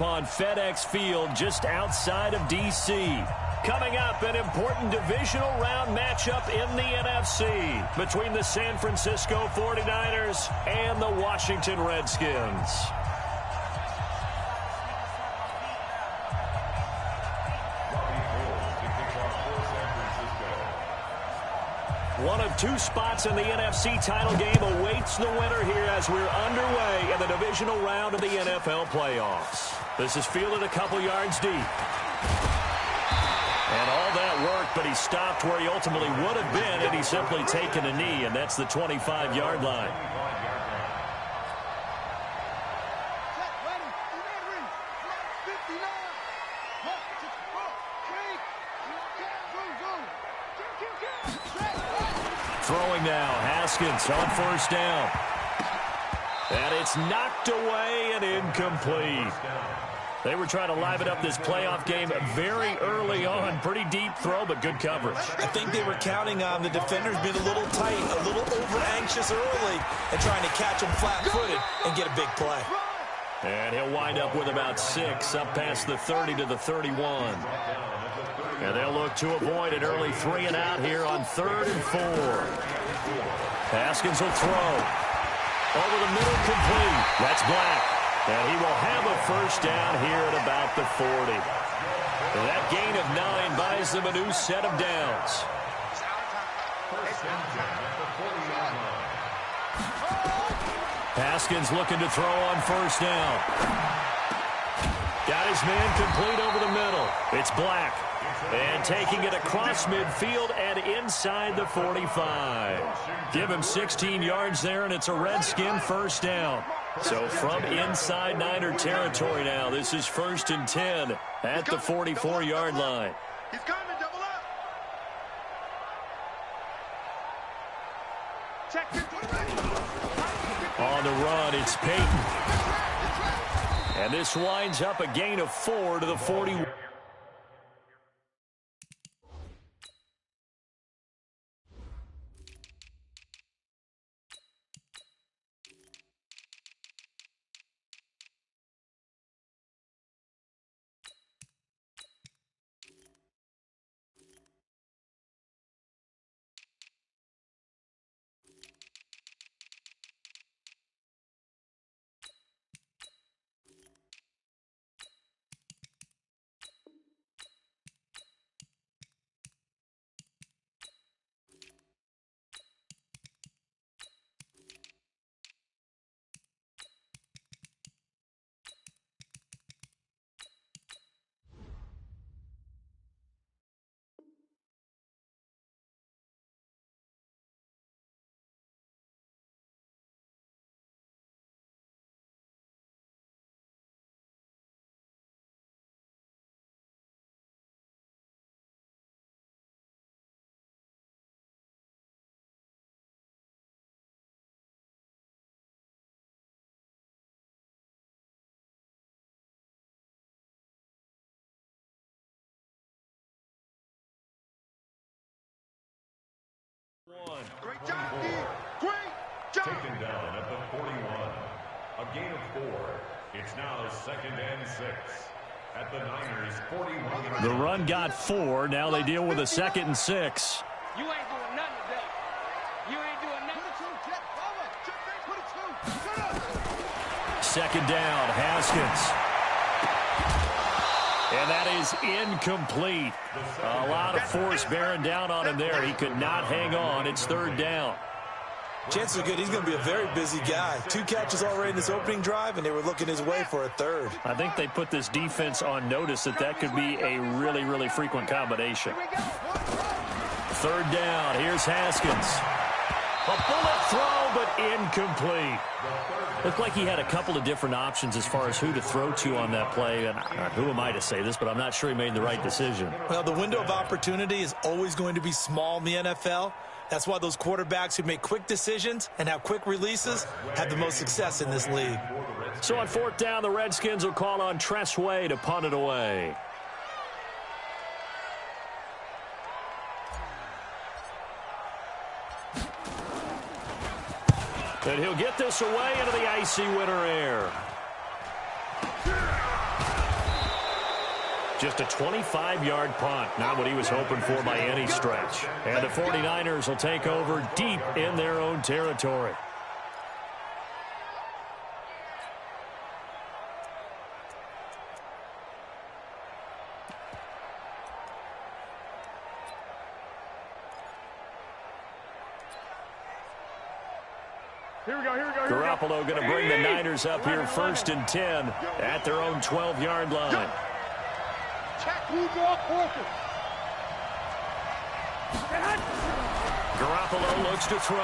On FedEx Field just outside of D.C. Coming up, an important divisional round matchup in the NFC between the San Francisco 49ers and the Washington Redskins. One of two spots in the NFC title game awaits the winner here as we're underway in the divisional round of the NFL playoffs. This is fielded a couple yards deep. And all that worked, but he stopped where he ultimately would have been had he simply taken a knee, and that's the 25-yard line. Throwing now, Haskins on first down. And it's knocked away and incomplete. They were trying to liven up this playoff game very early on. Pretty deep throw, but good coverage. I think they were counting on the defenders being a little tight, a little over-anxious early, and trying to catch them flat-footed and get a big play. And he'll wind up with about 6 up past the 30 to the 31. And they'll look to avoid an early 3-and-out here on 3rd and 4. Haskins will throw. Over the middle, complete. That's Black. And he will have a first down here at about the 40. That gain of 9 buys them a new set of downs. Haskins looking to throw on first down. Got his man complete over the middle. It's Black. And taking it across midfield and inside the 45. Give him 16 yards there, and it's a Redskin first down. So from inside Niner territory now, this is 1st and 10 at the 44-yard line. He's coming, double up. Check it. On the run, it's Peyton. And this winds up a gain of 4 to the 41. Great job, D. Great job. Taken down at the 41. A gain of 4. It's now 2nd and 6. At the Niners 41. The run got 4. Now they deal with a 2nd and 6. You ain't doing nothing today. You ain't doing nothing. 2nd down, Haskins. And that is incomplete. A lot of force bearing down on him there. He could not hang on. It's 3rd down. Chances are good he's going to be a very busy guy. 2 catches already in this opening drive, and they were looking his way for a 3rd. I think they put this defense on notice that could be a really, really frequent combination. 3rd down. Here's Haskins. A bullet throw, but incomplete. Looked like he had a couple of different options as far as who to throw to on that play. And who am I to say this, but I'm not sure he made the right decision. Well, the window of opportunity is always going to be small in the NFL. That's why those quarterbacks who make quick decisions and have quick releases have the most success in this league. So on 4th down, the Redskins will call on Tress Way to punt it away. And he'll get this away into the icy winter air. Just a 25-yard punt. Not what he was hoping for by any stretch. And the 49ers will take over deep in their own territory. Garoppolo going to bring the Niners up here 1st and 10 at their own 12-yard line. Garoppolo looks to throw.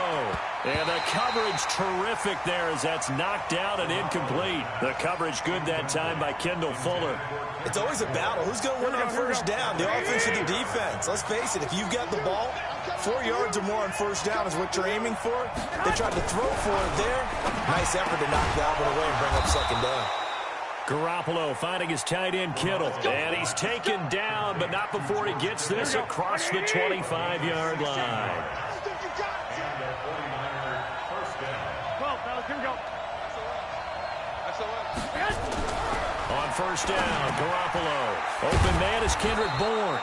And the coverage terrific there as that's knocked down and incomplete. The coverage good that time by Kendall Fuller. It's always a battle. Who's going to win on first down? The offense or the defense? Let's face it, if you've got the ball, 4 yards or more on first down is what you're aiming for. They tried to throw for it there. Nice effort to knock that one away and bring up 2nd down. Garoppolo finding his tight end Kittle. And he's taken down, but not before he gets this across the 25-yard line. On first down, Garoppolo. Open man is Kendrick Bourne.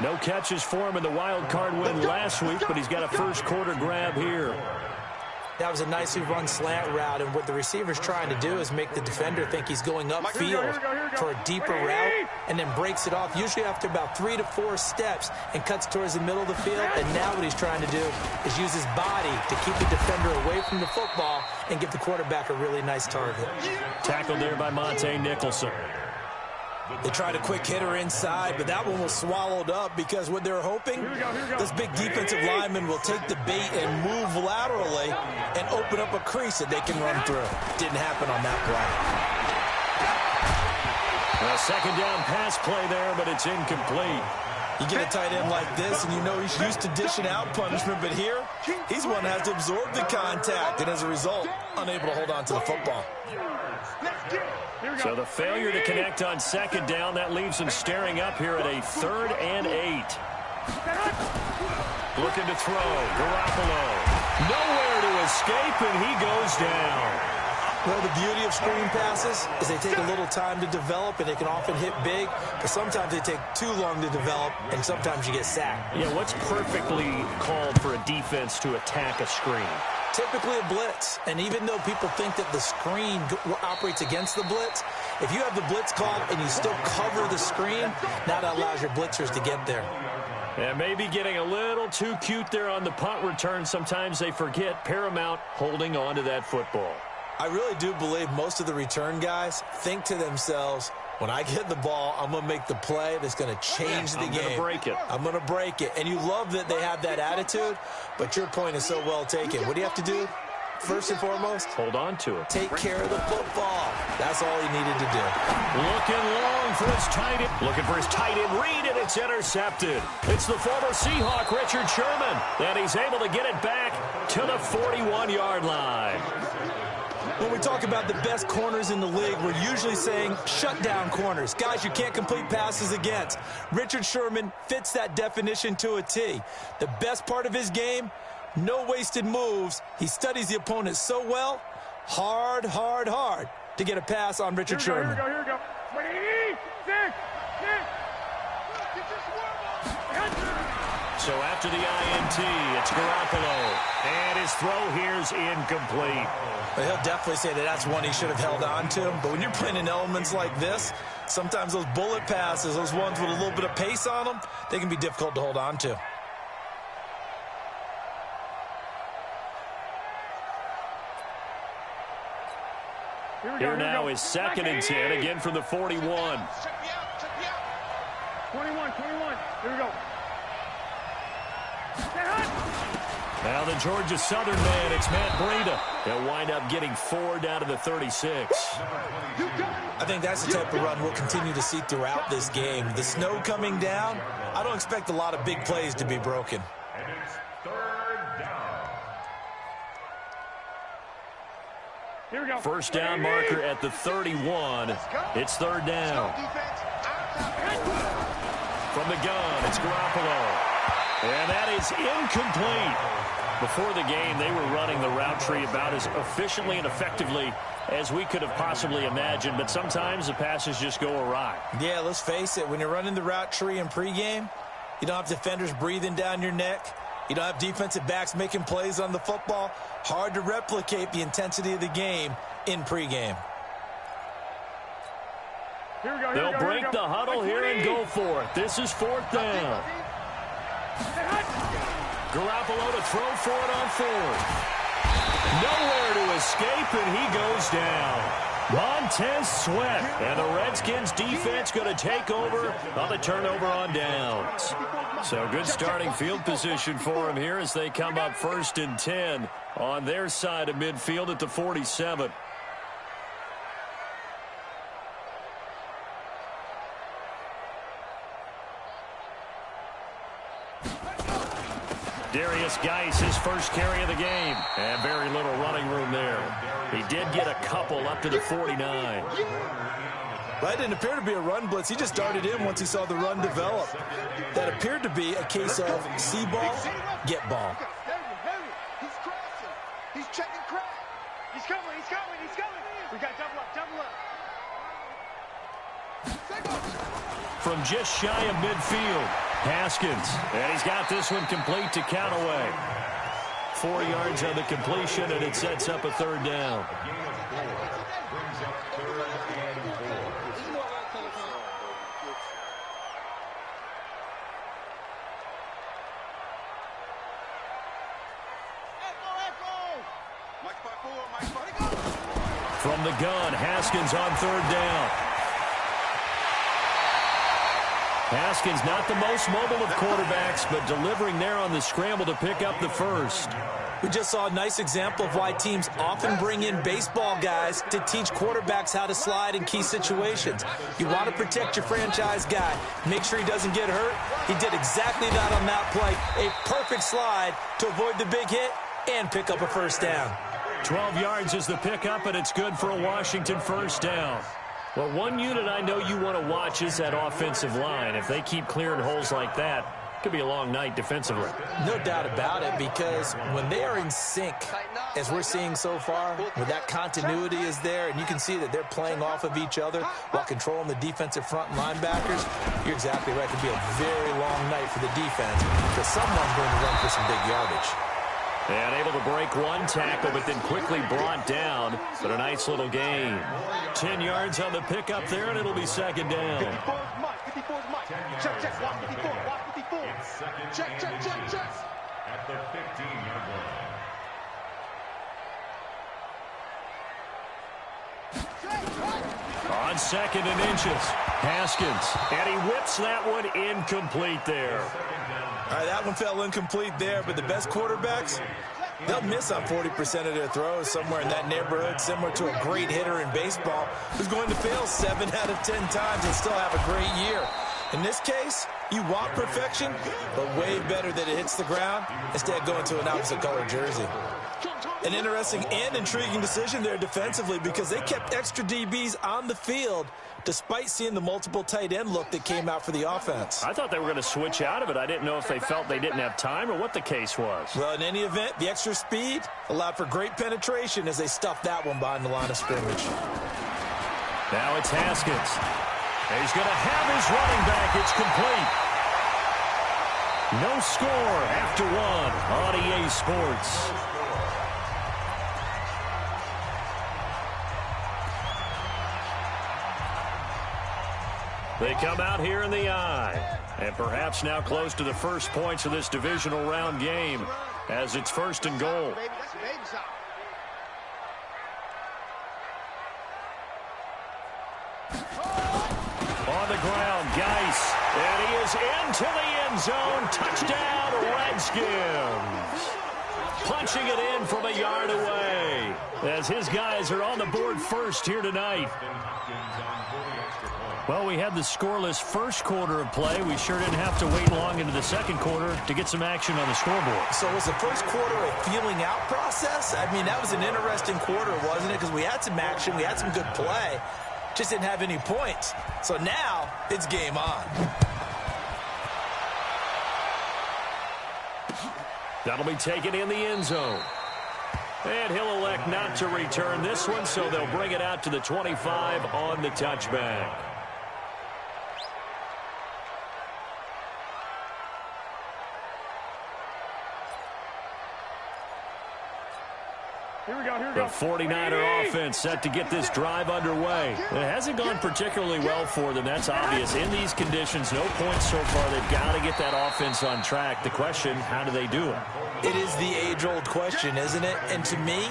No catches for him in the wild card win last week, but he's got a first quarter grab here. That was a nicely run slant route, and what the receiver's trying to do is make the defender think he's going upfield for a deeper route, and then breaks it off, usually after about 3 to 4 steps, and cuts towards the middle of the field. And now what he's trying to do is use his body to keep the defender away from the football and give the quarterback a really nice target. Tackled there by Monte Nicholson. They tried a quick hitter inside, but that one was swallowed up because what they're hoping, this big defensive lineman will take the bait and move laterally and open up a crease that they can run through. Didn't happen on that play. A 2nd down pass play there, but it's incomplete. You get a tight end like this, and you know he's used to dishing out punishment, but here, he's one that has to absorb the contact, and as a result, unable to hold on to the football. So the failure to connect on 2nd down, that leaves him staring up here at a 3rd and 8. Looking to throw, Garoppolo. Nowhere to escape, and he goes down. Well, the beauty of screen passes is they take a little time to develop, and they can often hit big, but sometimes they take too long to develop, and sometimes you get sacked. Yeah, what's perfectly called for a defense to attack a screen? Typically a blitz, and even though people think that the screen operates against the blitz, if you have the blitz called and you still cover the screen, now that allows your blitzers to get there. And maybe getting a little too cute there on the punt return. Sometimes they forget paramount holding on to that football. I really do believe most of the return guys think to themselves, when I get the ball, I'm going to make the play that's going to change the game. I'm going to break it. I'm going to break it. And you love that they have that attitude, but your point is so well taken. What do you have to do? First and foremost, hold on to it. Take care of the football. That's all he needed to do. Looking long for his tight end. Looking for his tight end read, and it's intercepted. It's the former Seahawk, Richard Sherman, and he's able to get it back to the 41-yard line. When we talk about the best corners in the league, we're usually saying shutdown corners. Guys you can't complete passes against. Richard Sherman fits that definition to a T. The best part of his game, no wasted moves. He studies the opponent so well, hard to get a pass on Richard Sherman. Here we go. 26. So after the INT, it's Garoppolo. And his throw here's incomplete. Well, he'll definitely say that that's one he should have held on to. But when you're playing in elements like this, sometimes those bullet passes, those ones with a little bit of pace on them, they can be difficult to hold on to. Here now is 2nd and 10, again from the 41. 21. Here we go. Now the Georgia Southern man, it's Matt Breida. They'll wind up getting 4 down to the 36. I think that's the type of run we'll continue to see throughout this game. The snow coming down, I don't expect a lot of big plays to be broken. And it's 3rd down. Here we go. First down marker at the 31. It's 3rd down. From the gun, it's Garoppolo. And that is incomplete. Before the game, they were running the route tree about as efficiently and effectively as we could have possibly imagined, but sometimes the passes just go awry. Yeah, let's face it, when you're running the route tree in pregame, you don't have defenders breathing down your neck. You don't have defensive backs making plays on the football. Hard to replicate the intensity of the game in pregame. They'll break the huddle here and go for it. This is 4th down. Garoppolo to throw for it on 4th. Nowhere to escape, and he goes down. Montez Sweat, and the Redskins defense going to take over on the turnover on downs. So good starting field position for him here as they come up 1st and 10 on their side of midfield at the 47. Darius Geis, his first carry of the game. And very little running room there. He did get a couple up to the 49. That didn't appear to be a run blitz. He just darted in once he saw the run develop. That appeared to be a case of see ball, get ball. He's crossing. He's checking crack. He's coming. We got double up. From just shy of midfield, Haskins. And he's got this one complete to Callaway. 4 yards on the completion, and it sets up a 3rd down. From the gun, Haskins on 3rd down. Haskins not the most mobile of quarterbacks, but delivering there on the scramble to pick up the first. We just saw a nice example of why teams often bring in baseball guys to teach quarterbacks how to slide in key situations. You want to protect your franchise guy. Make sure he doesn't get hurt. He did exactly that on that play. A perfect slide to avoid the big hit and pick up a 1st down. 12 yards is the pickup, and it's good for a Washington 1st down. Well, one unit I know you want to watch is that offensive line. If they keep clearing holes like that, it could be a long night defensively. No doubt about it, because when they are in sync, as we're seeing so far, where that continuity is there, and you can see that they're playing off of each other while controlling the defensive front and linebackers, you're exactly right. It could be a very long night for the defense because someone's going to run for some big yardage. And able to break one tackle, but then quickly brought down. But a nice little gain. 10 yards on the pickup there, and it'll be 2nd down. 54's Mike. Check. Watch 54. Check. At the 15-yard line. On 2nd and inches, Haskins. And he whips that one incomplete there. All right, that one fell incomplete there, but the best quarterbacks, they'll miss on 40% of their throws, somewhere in that neighborhood, similar to a great hitter in baseball who's going to fail 7 out of 10 times and still have a great year. In this case, you want perfection, but way better that it hits the ground instead of going to an opposite color jersey. An interesting and intriguing decision there defensively because they kept extra DBs on the field despite seeing the multiple tight end look that came out for the offense. I thought they were going to switch out of it. I didn't know if they felt they didn't have time or what the case was. Well, in any event, the extra speed allowed for great penetration as they stuffed that one behind the line of scrimmage. Now it's Haskins. He's going to have his running back. It's complete. No score after 1 on EA Sports. They come out here in the eye, and perhaps now close to the first points of this divisional round game as it's 1st and goal. On the ground, Geis, and he is into the end zone. Touchdown, Redskins. Punching it in from a yard away as his guys are on the board first here tonight. Well, we had the scoreless first quarter of play. We sure didn't have to wait long into the second quarter to get some action on the scoreboard. So was the first quarter a feeling out process? I mean, that was an interesting quarter, wasn't it? Because we had some action, we had some good play, just didn't have any points. So now it's game on. That'll be taken in the end zone. And he'll elect not to return this one, so they'll bring it out to the 25 on the touchback. Here we go. The 49er offense set to get this drive underway. It hasn't gone particularly well for them. That's obvious. In these conditions, no points so far. They've got to get that offense on track. The question, how do they do it? It is the age-old question, isn't it? And to me,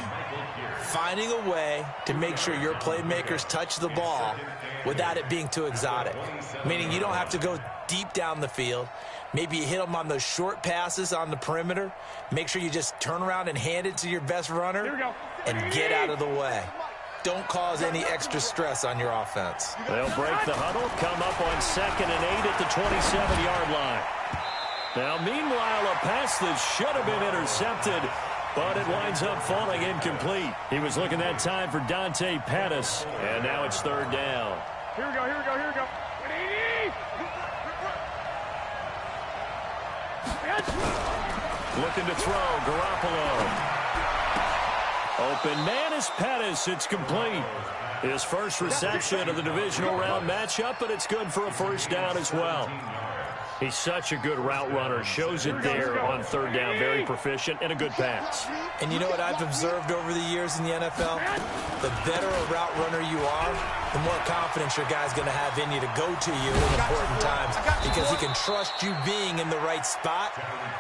finding a way to make sure your playmakers touch the ball without it being too exotic. Meaning you don't have to go deep down the field. Maybe you hit them on those short passes on the perimeter. Make sure you just turn around and hand it to your best runner and get out of the way. Don't cause any extra stress on your offense. They'll break the huddle, come up on 2nd and 8 at the 27-yard line. Now, meanwhile, a pass that should have been intercepted, but it winds up falling incomplete. He was looking that time for Dante Pettis, and now it's 3rd down. Here we go. Looking to throw, Garoppolo. Open man is Pettis. It's complete. His first reception of the divisional round matchup, but it's good for a 1st down as well. He's such a good route runner. Shows it there on 3rd down. Very proficient and a good pass. And you know what I've observed over the years in the NFL? The better a route runner you are, the more confidence your guy's going to have in you to go to you in important times because he can trust you being in the right spot,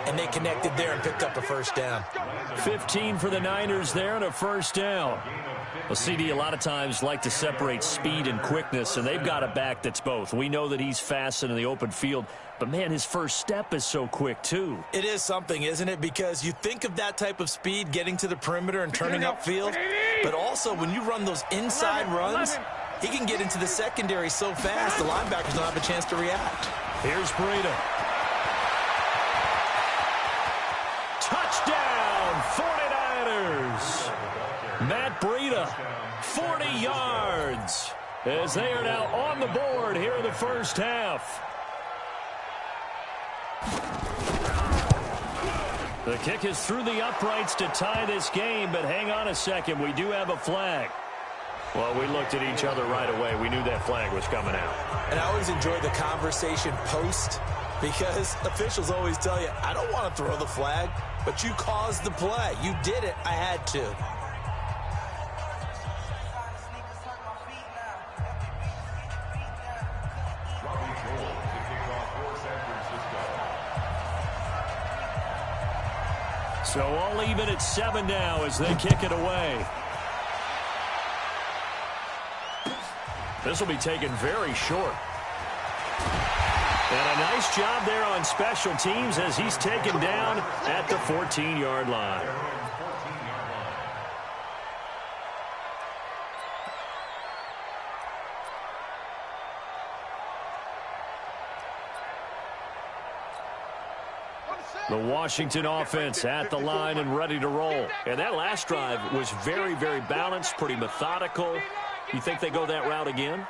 and they connected there and picked up a 1st down. 15 for the Niners there and a 1st down. Well, CD, a lot of times like to separate speed and quickness, and they've got a back that's both. We know that he's fast in the open field, but, man, his first step is so quick, too. It is something, isn't it? Because you think of that type of speed, getting to the perimeter and turning upfield, but also when you run those inside runs, he can get into the secondary so fast the linebackers don't have a chance to react. Here's Breida. Touchdown, 49ers. Matt Breida, 40 yards, as they are now on the board here in the 1st half. The kick is through the uprights to tie this game, but hang on a second. We do have a flag. Well, we looked at each other right away. We knew that flag was coming out. And I always enjoy the conversation post because officials always tell you, I don't want to throw the flag, but you caused the play. You did it. I had to. So all even at 7 now as they kick it away. This will be taken very short. And a nice job there on special teams as he's taken down at the 14-yard line. The Washington offense at the line and ready to roll. And that last drive was very, very balanced, pretty methodical. You think they go that route again?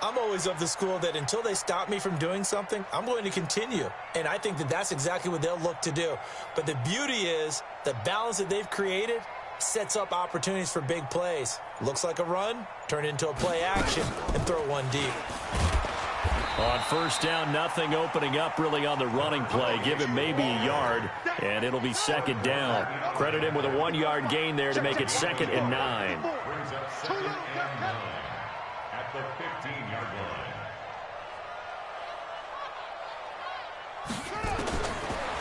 I'm always of the school that until they stop me from doing something, I'm going to continue. And I think that that's exactly what they'll look to do. But the beauty is the balance that they've created sets up opportunities for big plays. Looks like a run, turn it into a play action, and throw one deep. On 1st down, nothing opening up really on the running play. Give him maybe a yard, and it'll be 2nd down. Credit him with a 1-yard gain there to make it 2nd and 9. Brings up 2nd and 9 at the 15-yard line.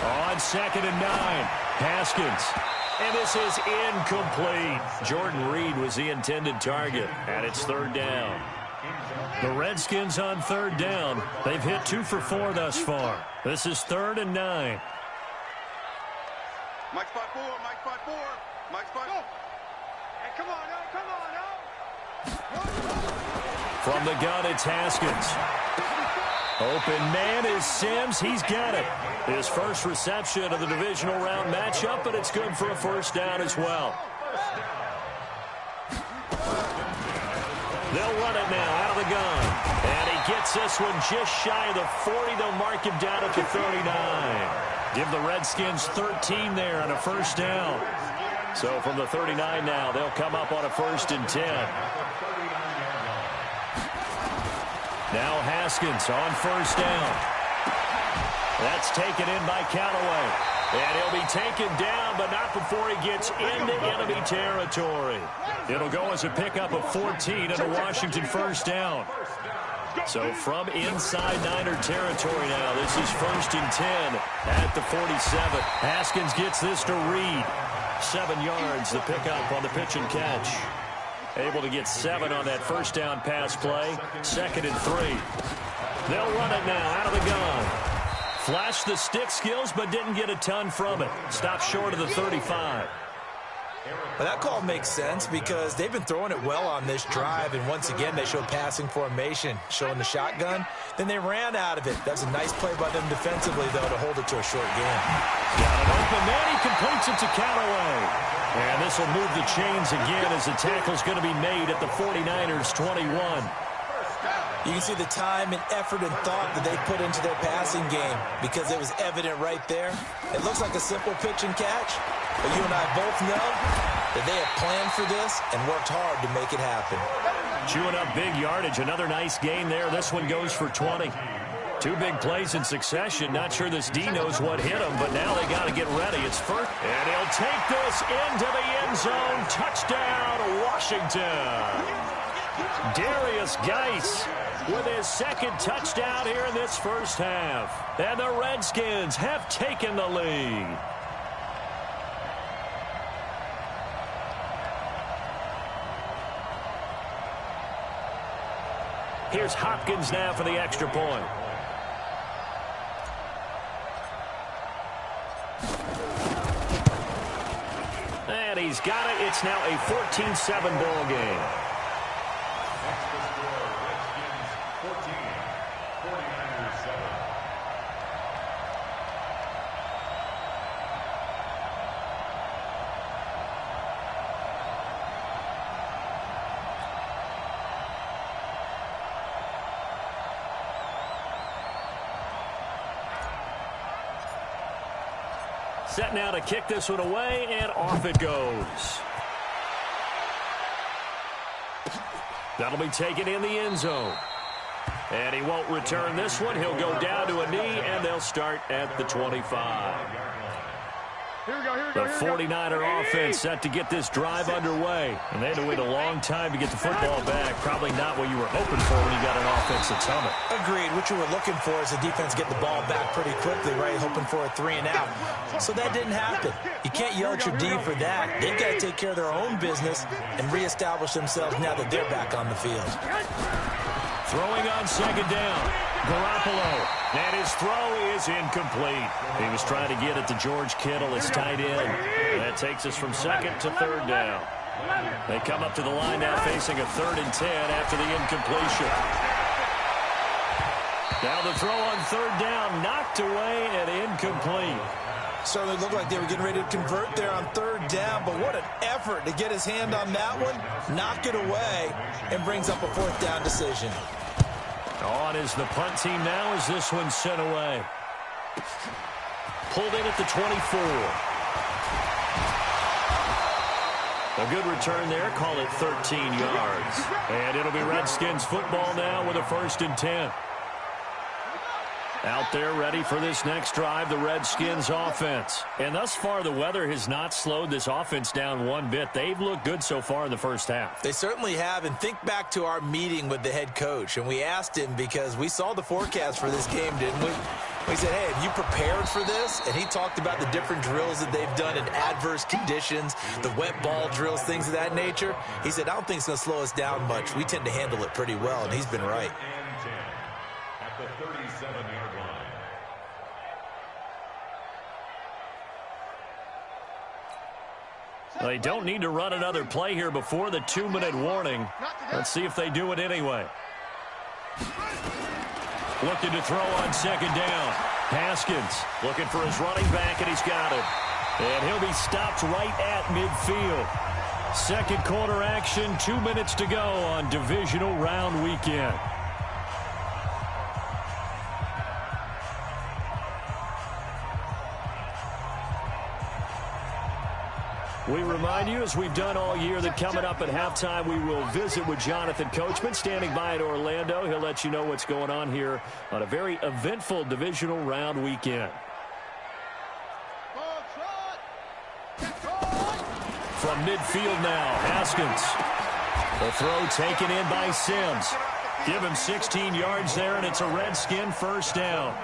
On 2nd and 9, Haskins. And this is incomplete. Jordan Reed was the intended target, and it's 3rd down. The Redskins on 3rd down. They've hit 2 for 4 thus far. This is 3rd and 9. Mike spot 4, Mike spot 4, Mike spot 4. Hey, come on, now. From the gun, it's Haskins. Open man is Sims. He's got it. His first reception of the divisional round matchup, but it's good for a 1st down as well. They'll run it now out of the gun. And he gets this one just shy of the 40. They'll mark him down at the 39. Give the Redskins 13 there on a first down. So from the 39 now, they'll come up on a 1st and 10. Now Haskins on 1st down. That's taken in by Callaway. And he'll be taken down, but not before he gets into enemy territory. It'll go as a pickup of 14 and a Washington 1st down. So from inside Niner territory now, this is 1st and 10 at the 47. Haskins gets this to Reed. 7 yards, the pickup on the pitch and catch. Able to get 7 on that 1st down pass play. 2nd and 3. They'll run it now out of the gun. Flashed the stick skills, but didn't get a ton from it. Stopped short of the 35. Well, that call makes sense because they've been throwing it well on this drive, and once again they showed passing formation, showing the shotgun. Then they ran out of it. That's a nice play by them defensively, though, to hold it to a short game. Got it open, man. He completes it to Callaway. And this will move the chains again as the tackle's going to be made at the 49ers 21. You can see the time and effort and thought that they put into their passing game because it was evident right there. It looks like a simple pitch and catch, but you and I both know that they have planned for this and worked hard to make it happen. Chewing up big yardage. Another nice gain there. This one goes for 20. 2 big plays in succession. Not sure this D knows what hit him, but now they got to get ready. It's first, and he'll take this into the end zone. Touchdown, Washington. Darius Geis with his 2nd touchdown here in this first half. And the Redskins have taken the lead. Here's Hopkins now for the extra point. And he's got it. It's now a 14-7 ball game. Set now to kick this one away, and off it goes. That'll be taken in the end zone. And he won't return this one. He'll go down to a knee, and they'll start at the 25. The 49er offense set to get this drive underway. And they had to wait a long time to get the football back. Probably not what you were hoping for when you got an offense that's humming. Agreed. What you were looking for is the defense get the ball back pretty quickly, right? Hoping for a 3 and out. So that didn't happen. You can't yell at your D for that. They've got to take care of their own business and reestablish themselves now that they're back on the field. Throwing on 2nd down. Garoppolo. And his throw is incomplete. He was trying to get it to George Kittle, his tight end. That takes us from 2nd to 3rd down. They come up to the line now facing a 3rd and 10 after the incompletion. Now the throw on 3rd down, knocked away and incomplete. Certainly looked like they were getting ready to convert there on 3rd down, but what an effort to get his hand on that one, knock it away, and brings up a 4th down decision. On is the punt team now as this one's sent away. Pulled in at the 24. A good return there. Call it 13 yards. And it'll be Redskins football now with a 1st and 10. Out there ready for this next drive, the Redskins offense. And thus far, the weather has not slowed this offense down one bit. They've looked good so far in the first half. They certainly have. And think back to our meeting with the head coach. And we asked him because we saw the forecast for this game, didn't we? We said, hey, have you prepared for this? And he talked about the different drills that they've done in adverse conditions, the wet ball drills, things of that nature. He said, I don't think it's going to slow us down much. We tend to handle it pretty well, and he's been right. At the 37-yard line. They don't need to run another play here before the 2-minute warning. Let's see if they do it anyway. Looking to throw on 2nd down. Haskins looking for his running back, and he's got it. And he'll be stopped right at midfield. 2nd quarter action, 2 minutes to go on divisional round weekend. We remind you, as we've done all year, that coming up at halftime, we will visit with Jonathan Coachman, standing by at Orlando. He'll let you know what's going on here on a very eventful divisional round weekend. From midfield now, Haskins. The throw taken in by Sims. Give him 16 yards there, and it's a Redskin first down.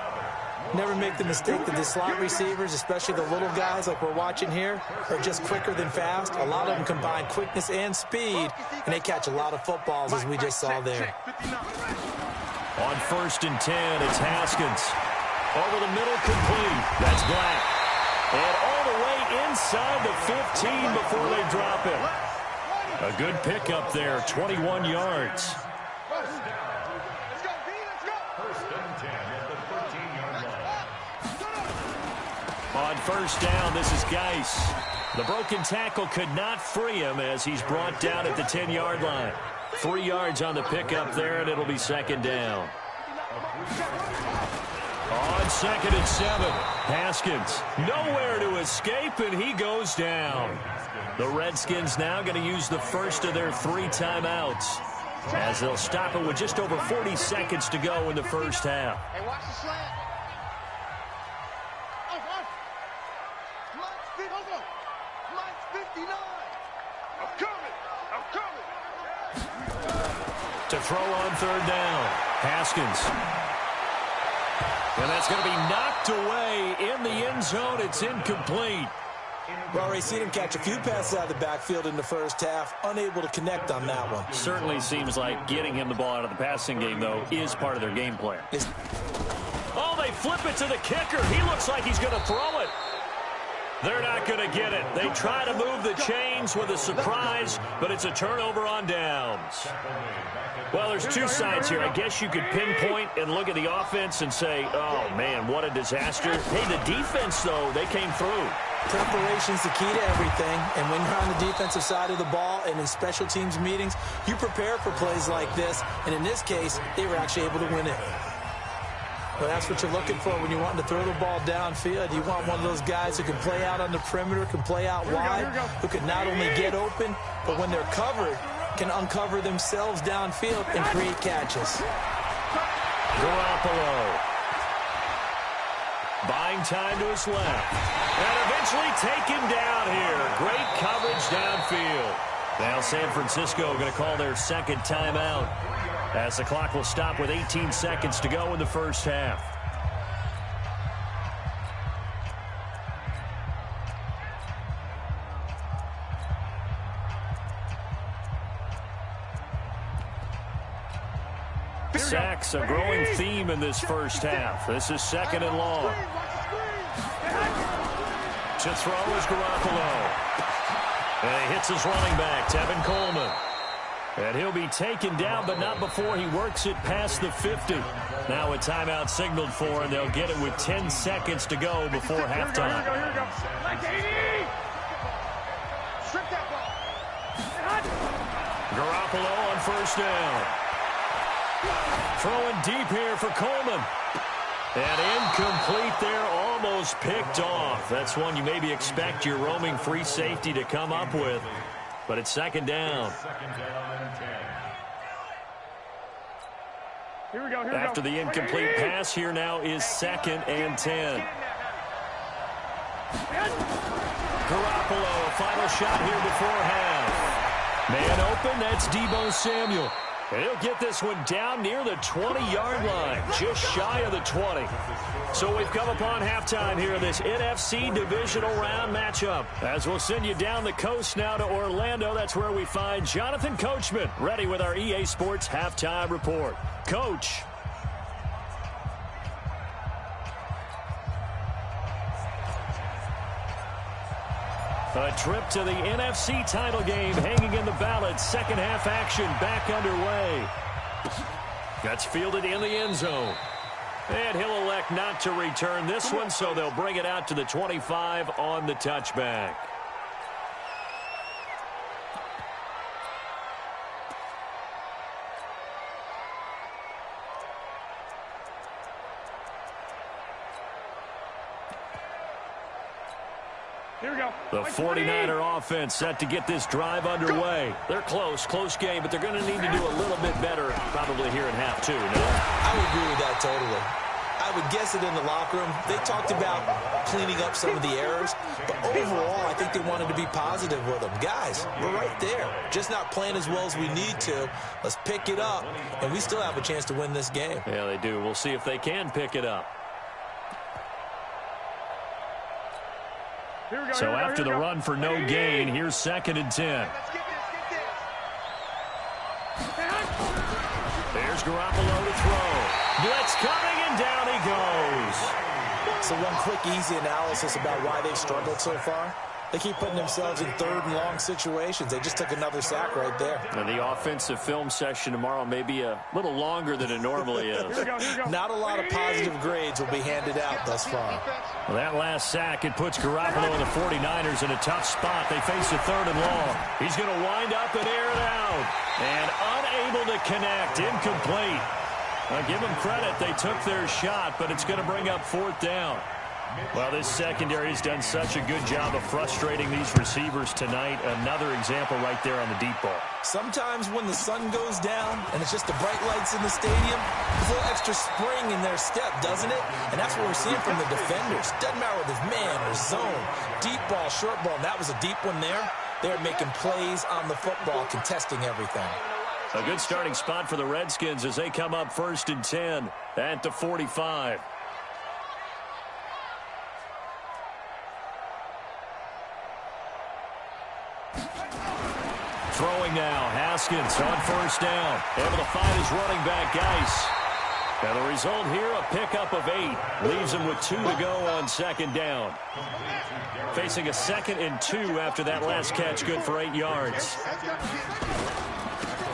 Never make the mistake that the slot receivers, especially the little guys like we're watching here, are just quicker than fast. A lot of them combine quickness and speed, and they catch a lot of footballs, as we just saw there. On 1st and 10, it's Haskins. Over the middle, complete. That's Black. And all the way inside the 15 before they drop it. A good pickup there, 21 yards. On 1st down, this is Geis. The broken tackle could not free him as he's brought down at the 10-yard line. 3 yards on the pickup there, and it'll be 2nd down. On 2nd and 7, Haskins nowhere to escape, and he goes down. The Redskins now going to use the first of their 3 timeouts as they'll stop it with just over 40 seconds to go in the first half. Hey, watch the slant. Lights 59. I'm coming. To throw on 3rd down, Haskins. And that's going to be knocked away in the end zone. It's incomplete. We've already seen him catch a few passes out of the backfield in the first half, unable to connect on that one. Certainly seems like getting him the ball out of the passing game, though, is part of their game plan. Oh, they flip it to the kicker. He looks like he's going to throw it. They're not going to get it. They try to move the chains with a surprise, but it's a turnover on downs. Well, there's 2 sides here. I guess you could pinpoint and look at the offense and say, oh, man, what a disaster. Hey, the defense, though, they came through. Preparation's the key to everything, and when you're on the defensive side of the ball and in special teams meetings, you prepare for plays like this, and in this case, they were actually able to win it. Well, that's what you're looking for when you're wanting to throw the ball downfield. You want one of those guys who can play out on the perimeter, can play out wide, who can not only get open, but when they're covered, can uncover themselves downfield and create catches. Garoppolo. Buying time to his left. And eventually taken down here. Great coverage downfield. Now San Francisco going to call their 2nd timeout, as the clock will stop with 18 seconds to go in the first half. Sacks, a growing theme in this first half. This is 2nd and long. To throw is Garoppolo. And he hits his running back, Tevin Coleman. And he'll be taken down, but not before he works it past the 50. Now a timeout signaled for, and they'll get it with 10 seconds to go before halftime. Garoppolo on 1st down. Throwing deep here for Coleman. And incomplete there, almost picked off. That's one you maybe expect your roaming free safety to come up with. But it's 2nd down. Here we go. After the incomplete pass, here now is 2nd and 10. Garoppolo, a final shot here before half. Man open, that's Deebo Samuel. And he'll get this one down near the 20-yard line, just shy of the 20. So we've come upon halftime here in this NFC divisional round matchup. As we'll send you down the coast now to Orlando, that's where we find Jonathan Coachman, ready with our EA Sports halftime report. Coach. A trip to the NFC title game hanging in the balance. 2nd half action back underway. That's fielded in the end zone. And he'll elect not to return this one, so they'll bring it out to the 25 on the touchback. Here we go. The 49er offense set to get this drive underway. They're close game, but they're going to need to do a little bit better probably here in half two. No? I would agree with that totally. I would guess it in the locker room. They talked about cleaning up some of the errors, but overall, I think they wanted to be positive with them. Guys, we're right there. Just not playing as well as we need to. Let's pick it up, and we still have a chance to win this game. Yeah, they do. We'll see if they can pick it up. So after the run for no gain, here's 2nd and 10. There's Garoppolo to throw. Blitz coming, and down he goes. So one quick, easy analysis about why they've struggled so far. They keep putting themselves in 3rd and long situations. They just took another sack right there. And the offensive film session tomorrow may be a little longer than it normally is. Not a lot of positive grades will be handed out thus far. Well, that last sack, it puts Garoppolo and the 49ers in a tough spot. They face a 3rd and long. He's going to wind up and air it out. And unable to connect. Incomplete. Now, give them credit. They took their shot, but it's going to bring up 4th down. Well, this secondary has done such a good job of frustrating these receivers tonight. Another example right there on the deep ball. Sometimes when the sun goes down and it's just the bright lights in the stadium, there's a little extra spring in their step, doesn't it? And that's what we're seeing from the defenders. Doesn't matter whether it's man or zone, deep ball, short ball, and that was a deep one there. They're making plays on the football, contesting everything. A good starting spot for the Redskins as they come up 1st and 10 at the 45. Throwing now, Haskins on 1st down. Able to find his running back, Geis. And the result here, a pickup of 8. Leaves him with 2 to go on 2nd down. Facing a 2nd and 2 after that last catch, good for 8 yards.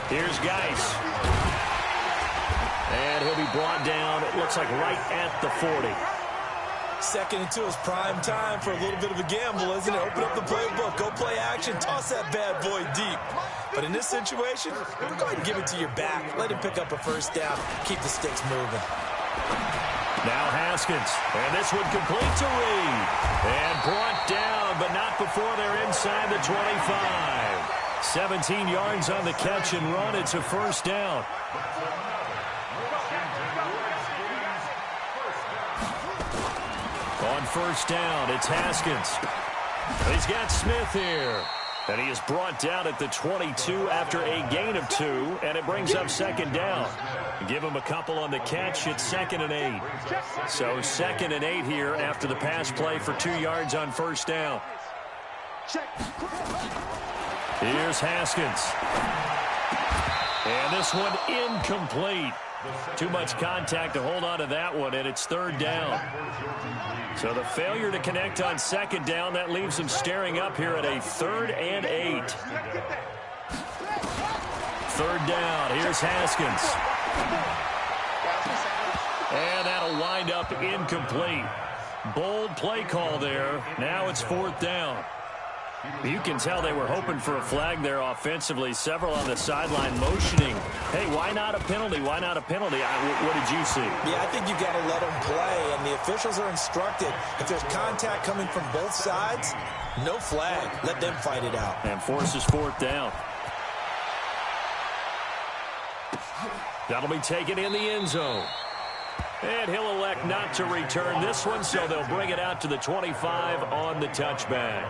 Here's Geis. And he'll be brought down, it looks like right at the 40. 2nd and 2 is prime time for a little bit of a gamble, isn't it? Open up the playbook, go play action, toss that bad boy deep. But in this situation, go ahead and give it to your back. Let him pick up a 1st down, keep the sticks moving. Now Haskins, and this one complete to Reed. And brought down, but not before they're inside the 25. 17 yards on the catch and run. It's a 1st down. On 1st down, it's Haskins. He's got Smith here. And he is brought down at the 22 after a gain of 2, and it brings up 2nd down. Give him a couple on the catch. It's 2nd and 8. So 2nd and 8 here after the pass play for 2 yards on 1st down. Here's Haskins. And this one incomplete. Too much contact to hold on to that one, and it's 3rd down. So the failure to connect on 2nd down, that leaves them staring up here at a 3rd and 8. 3rd down, here's Haskins. And that'll wind up incomplete. Bold play call there. Now it's 4th down. You can tell they were hoping for a flag there offensively. Several on the sideline motioning. Hey, why not a penalty? Why not a penalty? What did you see? Yeah, I think you've got to let them play, and the officials are instructed. If there's contact coming from both sides, no flag. Let them fight it out. And forces 4th down. That'll be taken in the end zone. And he'll elect not to return this one, so they'll bring it out to the 25 on the touchback.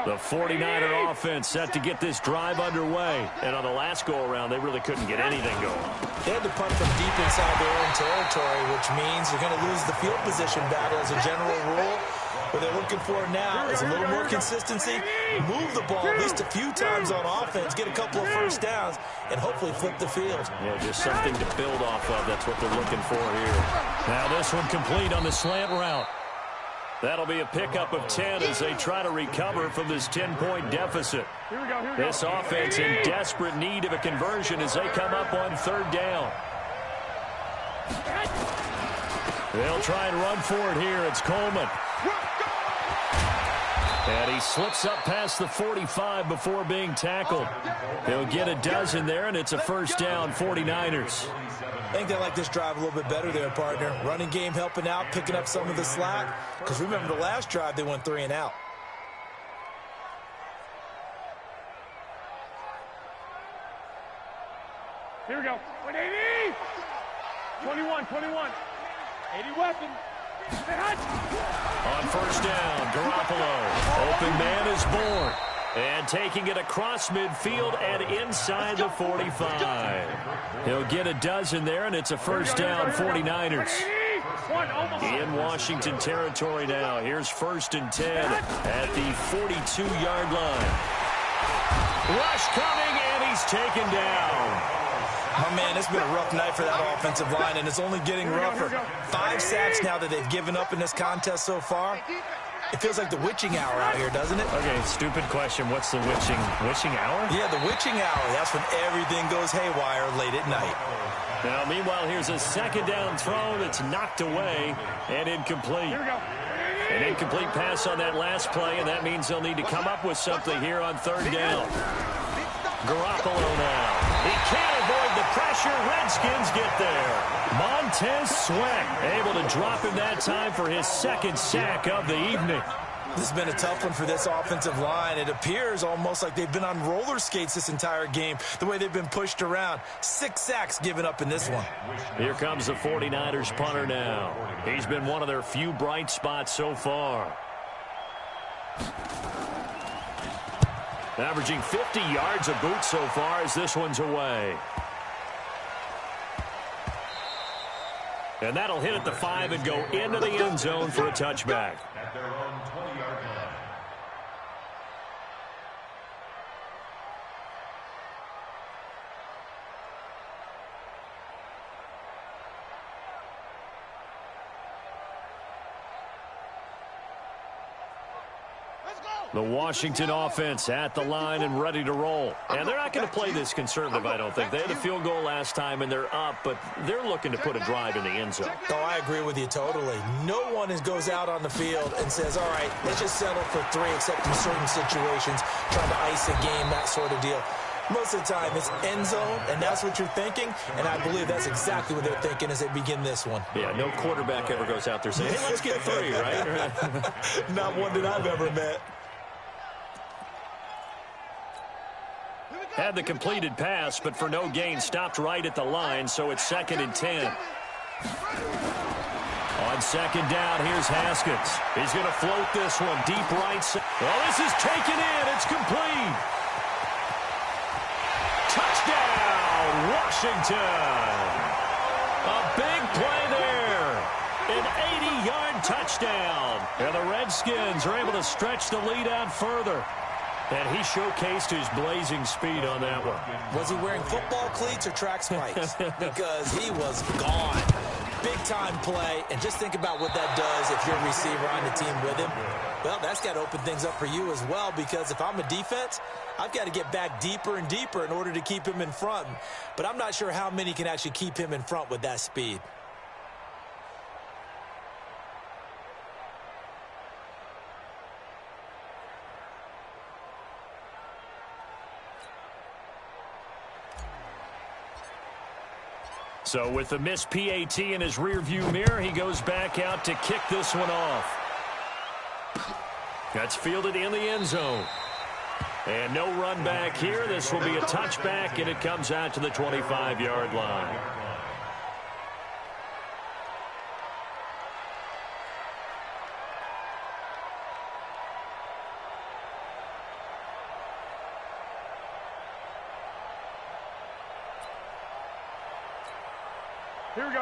The 49er offense set to get this drive underway. And on the last go-around, they really couldn't get anything going. They had to punt from deep inside their own territory, which means you're going to lose the field position battle as a general rule. What they're looking for now is a little more consistency, move the ball at least a few times on offense, get a couple of 1st downs, and hopefully flip the field. Yeah, just something to build off of. That's what they're looking for here. Now this one complete on the slant route. That'll be a pickup of 10 as they try to recover from this 10-point deficit. This offense in desperate need of a conversion as they come up on third down. They'll try and run for it here. It's Coleman. And he slips up past the 45 before being tackled. They'll get a dozen there, and it's a first down, 49ers. I think they like this drive a little bit better there, partner. Running game helping out, picking up some of the slack. Because remember the last drive, they went 3 and out. Here we go. 180. 21. 80 weapon. On first down, Garoppolo. Open man is born. And taking it across midfield and inside the 45. He'll get a dozen there, and it's a first down, 49ers. In Washington territory now. Here's 1st and 10 at the 42-yard line. Rush coming, and he's taken down. Oh, man, it's been a rough night for that offensive line, and it's only getting rougher. 5 sacks now that they've given up in this contest so far. It feels like the witching hour out here, doesn't it? Okay, stupid question. What's the witching hour? Yeah, the witching hour. That's when everything goes haywire late at night. Now, meanwhile, here's a second down throw that's knocked away and incomplete. An incomplete pass on that last play, and that means they'll need to come up with something here on third down. Garoppolo now. He can't avoid the pressure. Redskins get there. Montez Sweat able to drop him that time for his 2nd sack of the evening. This has been a tough one for this offensive line. It appears almost like they've been on roller skates this entire game, the way they've been pushed around. 6 sacks given up in this one. Here comes the 49ers punter now. He's been one of their few bright spots so far. Averaging 50 yards a boot so far as this one's away. And that'll hit at the 5 and go into the end zone for a touchback. At their own 20-yard line. The Washington offense at the line and ready to roll. And they're not going to play this conservative, I don't think. They had a field goal last time, and they're up, but they're looking to put a drive in the end zone. Oh, I agree with you totally. No one goes out on the field and says, all right, let's just settle for 3, except in certain situations, trying to ice a game, that sort of deal. Most of the time, it's end zone, and that's what you're thinking, and I believe that's exactly what they're thinking as they begin this one. Yeah, no quarterback ever goes out there saying, hey, let's get 3, right? Not one that I've ever met. Had the completed pass, but for no gain, stopped right at the line, so it's 2nd and 10. On 2nd down, here's Haskins. He's going to float this one deep right side. Well, this is taken in. It's complete. Touchdown, Washington. A big play there. An 80-yard touchdown. And the Redskins are able to stretch the lead out further. And he showcased his blazing speed on that one. Was he wearing football cleats or track spikes? Because he was gone. Big-time play, and just think about what that does if you're a receiver on the team with him. Well, that's got to open things up for you as well, because if I'm a defense, I've got to get back deeper and deeper in order to keep him in front. But I'm not sure how many can actually keep him in front with that speed. So with the missed PAT in his rearview mirror, he goes back out to kick this one off. That's fielded in the end zone. And no run back here. This will be a touchback, and it comes out to the 25-yard line.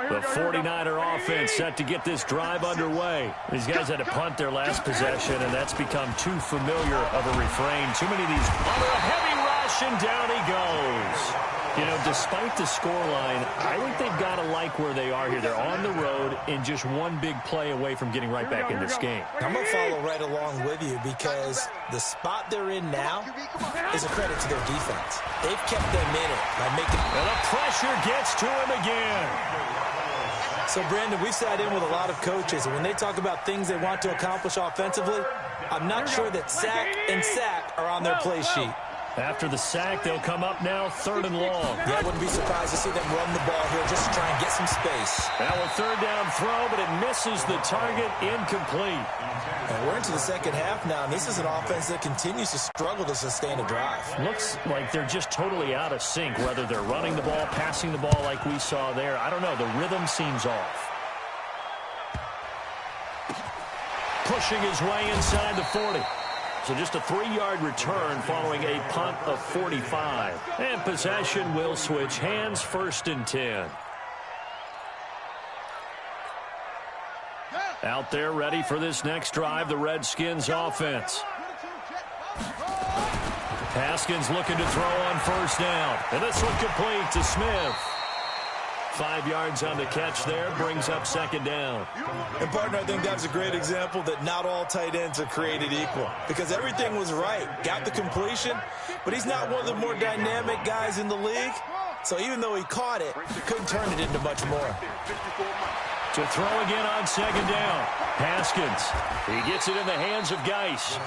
The 49er offense set to get this drive underway. These guys had to punt their last possession, and that's become too familiar of a refrain. Too many of these under a heavy rush, and down he goes. You know, despite the scoreline, I think they've got to like where they are here. They're on the road and just one big play away from getting right back in this game. I'm going to follow right along with you because the spot they're in now is a credit to their defense. They've kept them in it by making... And the pressure gets to him again. So, Brandon, we've sat in with a lot of coaches, and when they talk about things they want to accomplish offensively, I'm not sure that sack and sack are on their play sheet. After the sack, they'll come up now 3rd and long. Yeah, I wouldn't be surprised to see them run the ball here just to try and get some space. Now a 3rd down throw, but it misses the target, incomplete. And we're into the second half now, and this is an offense that continues to struggle to sustain a drive. Looks like they're just totally out of sync, whether they're running the ball, passing the ball like we saw there. I don't know. The rhythm seems off. Pushing his way inside the 40. So just a 3-yard return following a punt of 45. And possession will switch hands, 1st and 10. Out there ready for this next drive, the Redskins offense. Haskins looking to throw on 1st down. And this one complete to Smith. 5 yards on the catch there, brings up 2nd down. And, partner, I think that's a great example that not all tight ends are created equal because everything was right. Got the completion, but he's not one of the more dynamic guys in the league. So even though he caught it, couldn't turn it into much more. To throw again on 2nd down. Haskins. He gets it in the hands of Geis.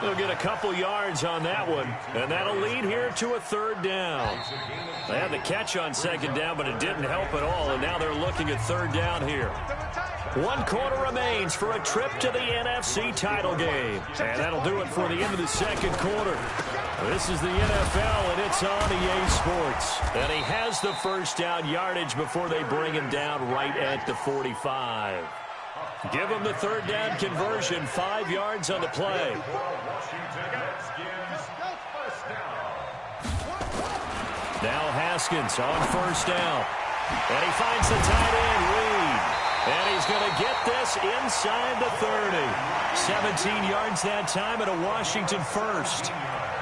He'll get a couple yards on that one, and that'll lead here to a 3rd down. They had the catch on 2nd down, but it didn't help at all, and now they're looking at 3rd down here. 1 quarter remains for a trip to the NFC title game, and that'll do it for the end of the 2nd quarter. This is the NFL, and it's on EA Sports. And he has the 1st down yardage before they bring him down right at the 45. Give him the 3rd down conversion, 5 yards on the play. Now Haskins on 1st down. And he finds the tight end, Reed. And he's going to get this inside the 30. 17 yards that time and a Washington 1st.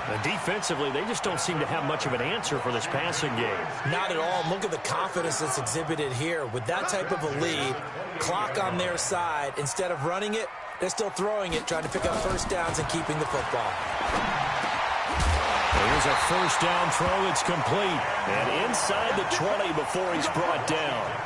And defensively, they just don't seem to have much of an answer for this passing game. Not at all. Look at the confidence that's exhibited here. With that type of a lead, clock on their side, instead of running it, they're still throwing it, trying to pick up 1st downs and keeping the football. Here's a 1st down throw that's complete. And inside the 20 before he's brought down.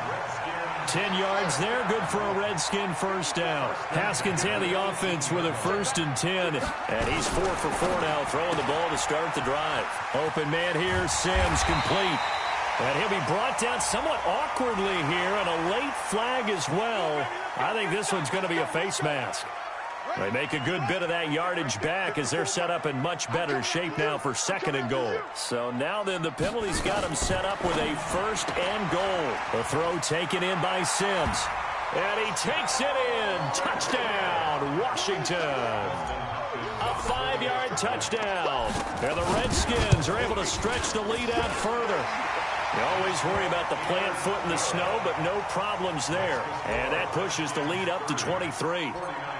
10 yards there, good for a Redskin 1st down. Haskins and the offense with a 1st and 10. And he's 4 for 4 now, throwing the ball to start the drive. Open man here, Sims complete. And he'll be brought down somewhat awkwardly here, and a late flag as well. I think this one's going to be a face mask. They make a good bit of that yardage back as they're set up in much better shape now for 2nd and goal. So now then the penalty's got them set up with a 1st and goal. The throw taken in by Sims. And he takes it in. Touchdown, Washington. A 5-yard touchdown. And the Redskins are able to stretch the lead out further. You always worry about the plant foot in the snow, but no problems there. And that pushes the lead up to 23.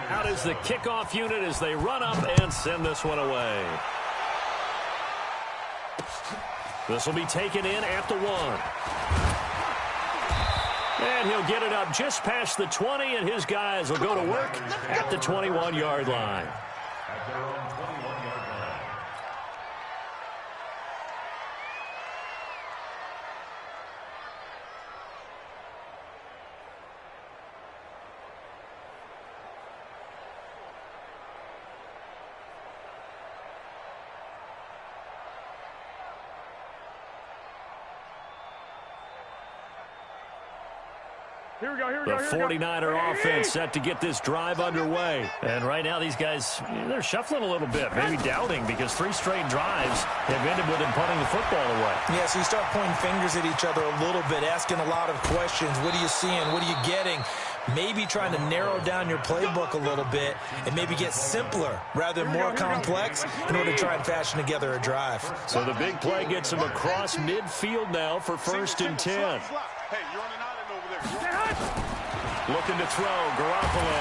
Out is the kickoff unit as they run up and send this one away. This will be taken in at the 1. And he'll get it up just past the 20, and his guys will go to work at the 21-yard line. The 49er offense set to get this drive underway. And right now these guys, they're shuffling a little bit, maybe doubting, because 3 straight drives have ended with them punting the football away. Yeah, so you start pointing fingers at each other a little bit, asking a lot of questions. What are you seeing? What are you getting? Maybe trying to narrow down your playbook a little bit and maybe get simpler rather than more complex in order to try and fashion together a drive. So the big play gets him across midfield now for 1st and 10. Hey, you're on an island over there. Looking to throw, Garoppolo.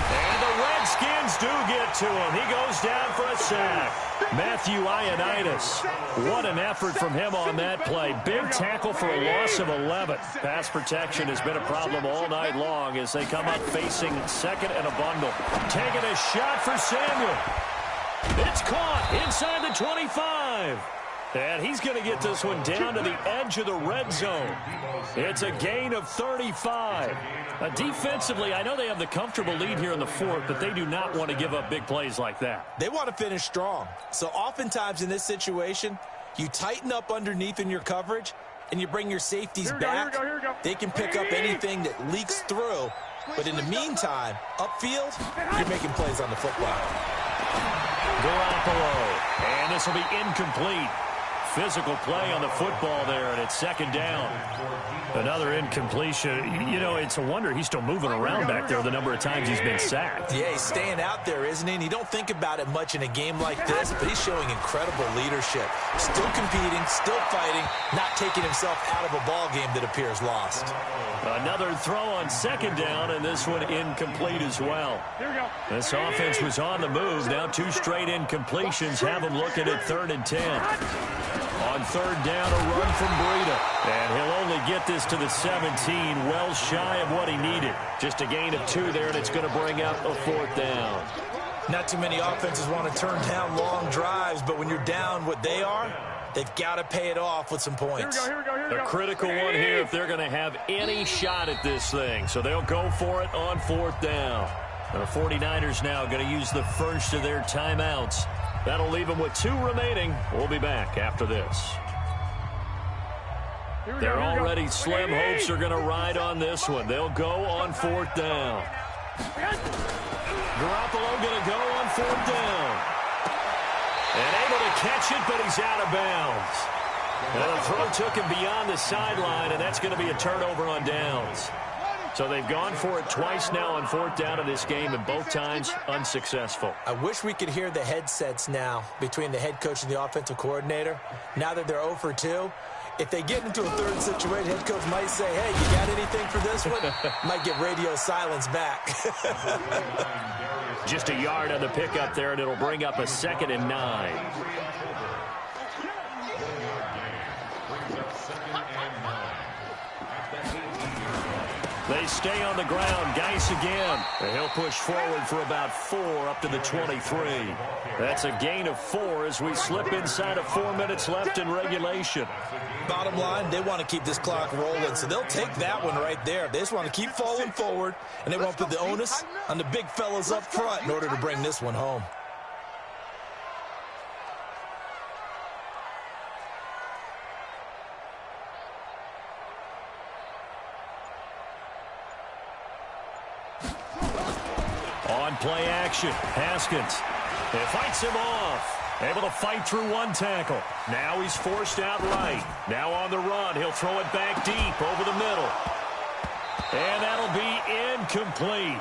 And the Redskins do get to him. He goes down for a sack. Matthew Ioannidis. What an effort from him on that play. Big tackle for a loss of 11. Pass protection has been a problem all night long as they come up facing second and a bundle. Taking a shot for Samuel. It's caught inside the 25. And he's going to get this one down to the edge of the red zone. It's a gain of 35. Defensively, I know they have the comfortable lead here in the fourth, but they do not want to give up big plays like that. They want to finish strong. So oftentimes in this situation, you tighten up underneath in your coverage, and you bring your safeties back. They can pick up anything that leaks through. But in the meantime, upfield, you're making plays on the football. Garoppolo. And this will be incomplete. Physical play on the football there, and it's second down. Another incompletion. You know, it's a wonder he's still moving around back there the number of times he's been sacked. Yeah, he's staying out there, isn't he? And you don't think about it much in a game like this, but he's showing incredible leadership. Still competing, still fighting, not taking himself out of a ball game that appears lost. Another throw on second down, and this one incomplete as well. This offense was on the move. Now two straight incompletions have them looking at 3rd and 10. On third down, a run from Breida. And he'll only get this to the 17, well shy of what he needed. Just a gain of 2 there, and it's going to bring up a 4th down. Not too many offenses want to turn down long drives, but when you're down what they are, they've got to pay it off with some points. A critical one here if they're going to have any shot at this thing. So they'll go for it on 4th down. The 49ers now going to use the first of their timeouts. That'll leave them with 2 remaining. We'll be back after this. Their already slim hopes are going to ride on this one. They'll go on 4th down. Garoppolo going to go on 4th down. And able to catch it, but he's out of bounds. And the throw took him beyond the sideline, and that's going to be a turnover on downs. So they've gone for it twice now on 4th down in this game, and both times unsuccessful. I wish we could hear the headsets now between the head coach and the offensive coordinator. Now that they're 0 for 2, if they get into a third situation, head coach might say, hey, you got anything for this one? Might get radio silence back. Just a yard on the pickup there, and it'll bring up a 2nd and 9. They stay on the ground. Geis again. And he'll push forward for about 4 up to the 23. That's a gain of 4 as we slip inside of 4 minutes left in regulation. Bottom line, they want to keep this clock rolling, so they'll take that one right there. They just want to keep falling forward, and they won't put the onus on the big fellas up front in order to bring this one home. On play action, Haskins. It fights him off. Able to fight through one tackle. Now he's forced out right. Now on the run, he'll throw it back deep over the middle. And that'll be incomplete.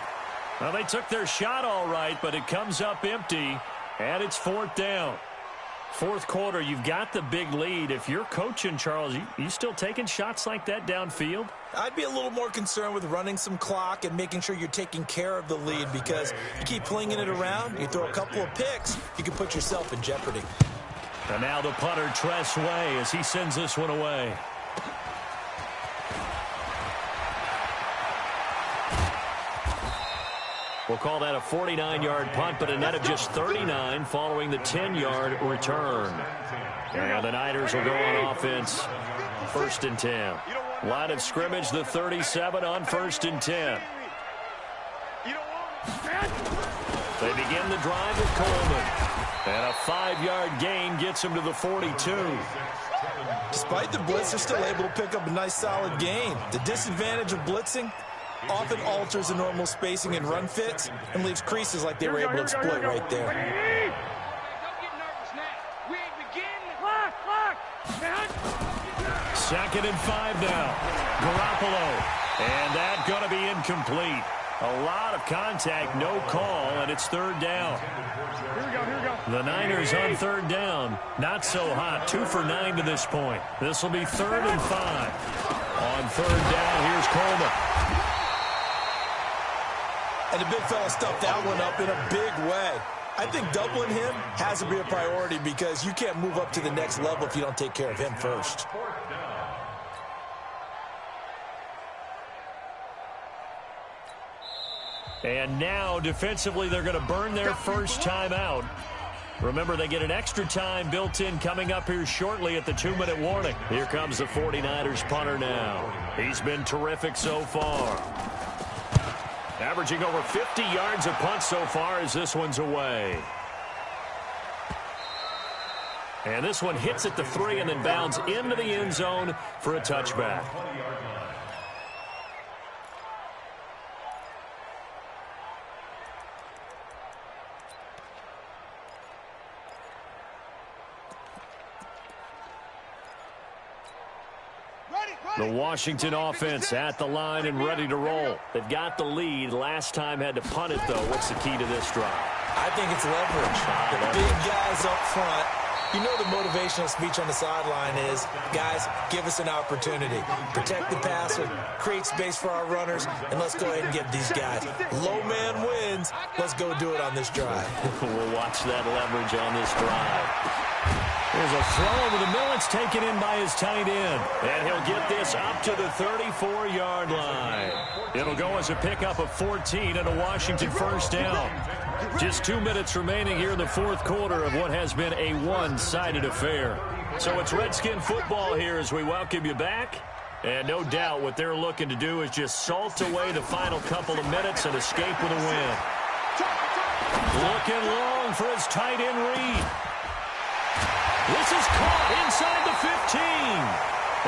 Well, they took their shot all right, but it comes up empty, and it's 4th down. Fourth quarter, you've got the big lead. If you're coaching, Charles, you still taking shots like that downfield? I'd be a little more concerned with running some clock and making sure you're taking care of the lead, because you keep flinging it around, you throw a couple of picks, you can put yourself in jeopardy. And now the punter, Tress Way, as he sends this one away. We'll call that a 49-yard punt, but a net of just 39 following the 10-yard return. And the Niners will go on offense, 1st and 10. Line of scrimmage, the 37 on 1st and 10. They begin the drive with Coleman. And a 5-yard gain gets him to the 42. Despite the blitz, they're still able to pick up a nice solid gain. The disadvantage of blitzing often alters the normal spacing and run fits and leaves creases like they were able to exploit right there. Don't get nervous now. We ain't beginning. Clock. 2nd and 5 now. Garoppolo. And that going to be incomplete. A lot of contact, no call, and it's 3rd down. Here we go. The Niners on 3rd down. Not so hot. 2 for 9 to this point. This will be 3rd and 5. On 3rd down, here's Coleman. And the big fella stuffed that one up in a big way. I think doubling him has to be a priority because you can't move up to the next level if you don't take care of him first. And now, defensively, they're going to burn their first timeout. Remember, they get an extra time built in coming up here shortly at the 2-minute warning. Here comes the 49ers punter now. He's been terrific so far. Averaging over 50 yards a punt so far as this one's away. And this one hits at the 3 and then bounds into the end zone for a touchback. The Washington offense at the line and ready to roll. They've got the lead. Last time had to punt it, though. What's the key to this drive? I think it's leverage. The big guys up front. You know the motivational speech on the sideline is, guys, give us an opportunity. Protect the passer, create space for our runners, and let's go ahead and get these guys. Low man wins. Let's go do it on this drive. We'll watch that leverage on this drive. There's a throw over the middle. It's taken in by his tight end. And he'll get this up to the 34-yard line. It'll go as a pickup of 14 and a Washington first down. Just 2 minutes remaining here in the fourth quarter of what has been a one-sided affair. So it's Redskin football here as we welcome you back. And no doubt what they're looking to do is just salt away the final couple of minutes and escape with a win. Looking long for his tight end Reed. This is caught inside the 15.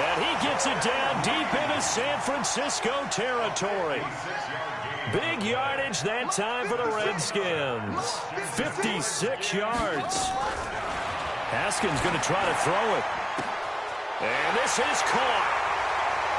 And he gets it down deep into San Francisco territory. Big yardage that time for the Redskins. 56 yards. Haskins going to try to throw it. And this is caught.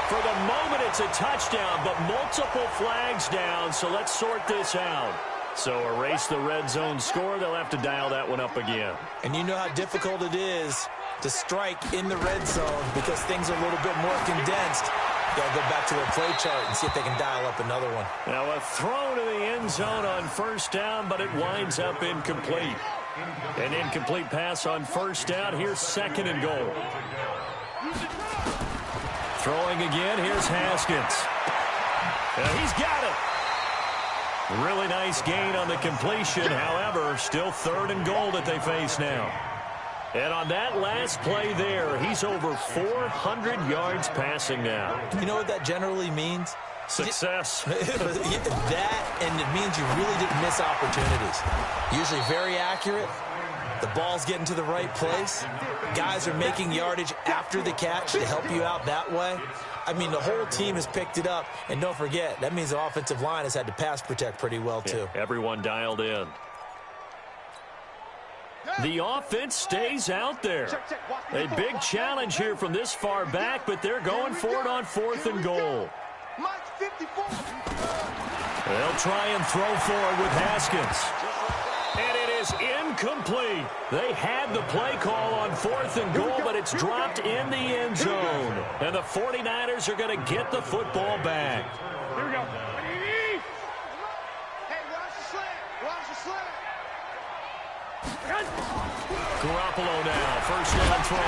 For the moment, it's a touchdown, but multiple flags down, so let's sort this out. So erase the red zone score. They'll have to dial that one up again. And you know how difficult it is to strike in the red zone because things are a little bit more condensed. They'll go back to their play chart and see if they can dial up another one. Now a throw to the end zone on first down, but it winds up incomplete. An incomplete pass on first down. Here's second and goal. Throwing again. Here's Haskins. And he's got it. Really nice gain on the completion. However, still third and goal that they face now. And on that last play there, he's over 400 yards passing now. You know what that generally means? Success. That, and it means you really didn't miss opportunities. Usually very accurate. The ball's getting to the right place. Guys are making yardage after the catch to help you out that way. I mean, the whole team has picked it up. And don't forget, that means the offensive line has had to pass protect pretty well, too. Yeah, everyone dialed in. The offense stays out there. A big challenge here from this far back, but they're going for it on fourth and goal. They'll try and throw forward with Haskins. And it is incomplete. They had the play call on fourth and goal, but it's dropped in the end zone. And the 49ers are going to get the football back. Here we go. Hey, watch the slant. Watch the slant. Garoppolo now, first down throw.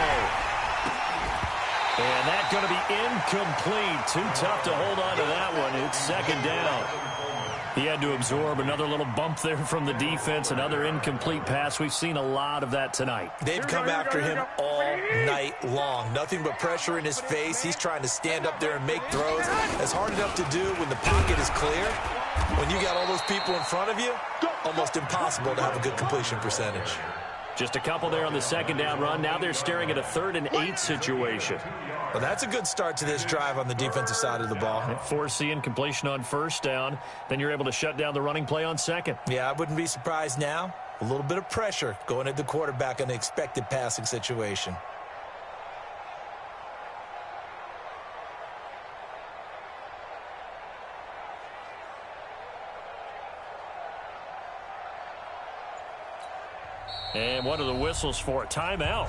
And that's going to be incomplete. Too tough to hold on to that one. It's second down. He had to absorb another little bump there from the defense, another incomplete pass. We've seen a lot of that tonight. They've come after him all night long. Nothing but pressure in his face. He's trying to stand up there and make throws. It's hard enough to do when the pocket is clear. When you got all those people in front of you, almost impossible to have a good completion percentage. Just a couple there on the second down run. Now they're staring at a 3rd and 8 situation. Well, that's a good start to this drive on the defensive side of the ball. Force the incompletion on first down. Then you're able to shut down the running play on second. Yeah, I wouldn't be surprised now. A little bit of pressure going at the quarterback in the expected passing situation. And what are the whistles for? Timeout.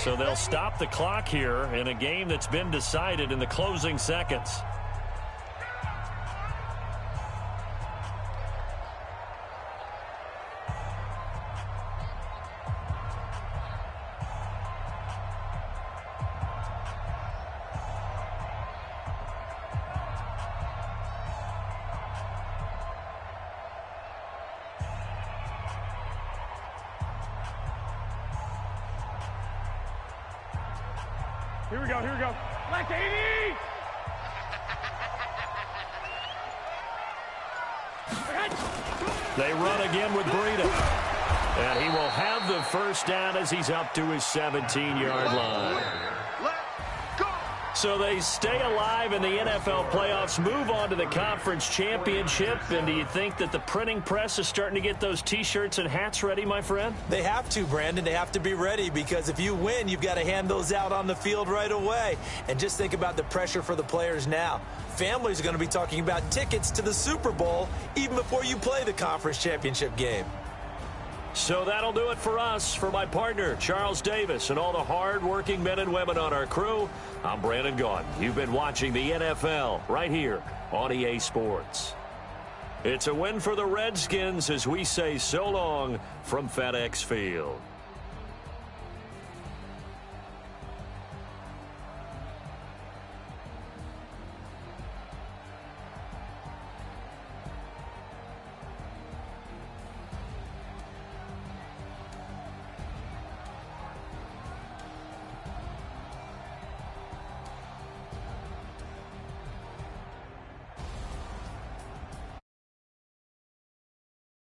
So they'll stop the clock here in a game that's been decided in the closing seconds. Here we go. Left 80! They run again with Breida. And he will have the first down as he's up to his 17-yard line. So they stay alive in the NFL playoffs, move on to the conference championship. And do you think that the printing press is starting to get those T-shirts and hats ready, my friend? They have to, Brandon. They have to be ready because if you win, you've got to hand those out on the field right away. And just think about the pressure for the players now. Families are going to be talking about tickets to the Super Bowl even before you play the conference championship game. So that'll do it for us. For my partner, Charles Davis, and all the hard-working men and women on our crew, I'm Brandon Gaudin. You've been watching the NFL right here on EA Sports. It's a win for the Redskins as we say so long from FedEx Field.